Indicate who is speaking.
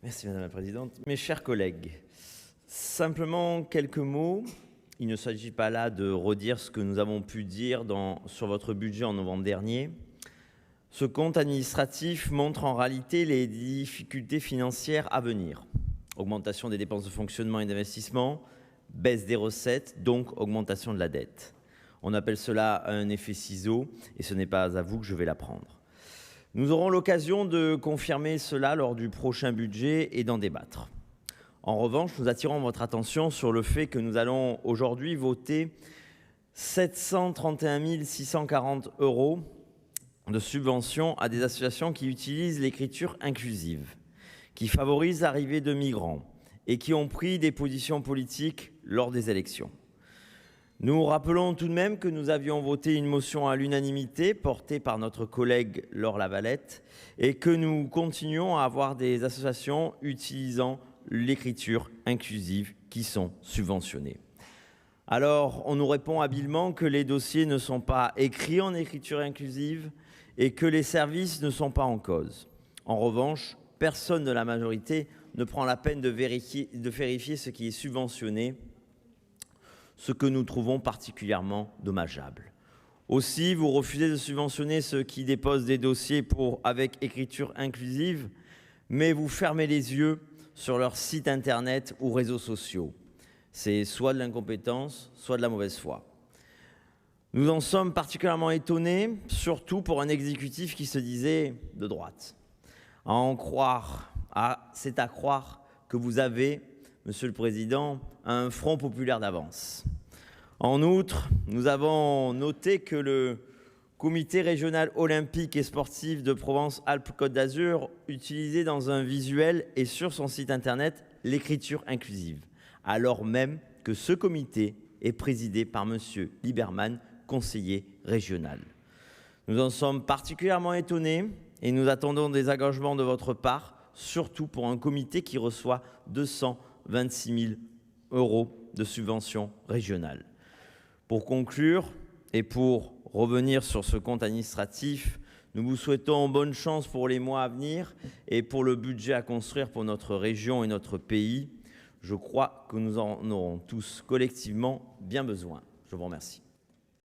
Speaker 1: Merci Madame la Présidente. Mes chers collègues, simplement quelques mots. Il ne s'agit pas là de redire ce que nous avons pu dire sur votre budget en novembre dernier. Ce compte administratif montre en réalité les difficultés financières à venir. Augmentation des dépenses de fonctionnement et d'investissement, baisse des recettes, donc augmentation de la dette. On appelle cela un effet ciseau et ce n'est pas à vous que je vais l'apprendre. Nous aurons l'occasion de confirmer cela lors du prochain budget et d'en débattre. En revanche, nous attirons votre attention sur le fait que nous allons aujourd'hui voter 731 640 € de subventions à des associations qui utilisent l'écriture inclusive, qui favorisent l'arrivée de migrants et qui ont pris des positions politiques lors des élections. Nous rappelons tout de même que nous avions voté une motion à l'unanimité portée par notre collègue Laure Lavalette et que nous continuons à avoir des associations utilisant l'écriture inclusive qui sont subventionnées. Alors, on nous répond habilement que les dossiers ne sont pas écrits en écriture inclusive et que les services ne sont pas en cause. En revanche, personne de la majorité ne prend la peine de vérifier ce qui est subventionné, ce que nous trouvons particulièrement dommageable. Aussi, vous refusez de subventionner ceux qui déposent des dossiers avec écriture inclusive, mais vous fermez les yeux sur leurs sites internet ou réseaux sociaux. C'est soit de l'incompétence, soit de la mauvaise foi. Nous en sommes particulièrement étonnés, surtout pour un exécutif qui se disait de droite. C'est à croire que vous avez, Monsieur le Président, un front populaire d'avance. En outre, nous avons noté que le Comité régional olympique et sportif de Provence-Alpes-Côte d'Azur utilisait dans un visuel et sur son site internet l'écriture inclusive, alors même que ce comité est présidé par Monsieur Lieberman, conseiller régional. Nous en sommes particulièrement étonnés et nous attendons des engagements de votre part, surtout pour un comité qui reçoit 226 000 € de subventions régionales. Pour conclure et pour revenir sur ce compte administratif, nous vous souhaitons bonne chance pour les mois à venir et pour le budget à construire pour notre région et notre pays. Je crois que nous en aurons tous collectivement bien besoin. Je vous remercie.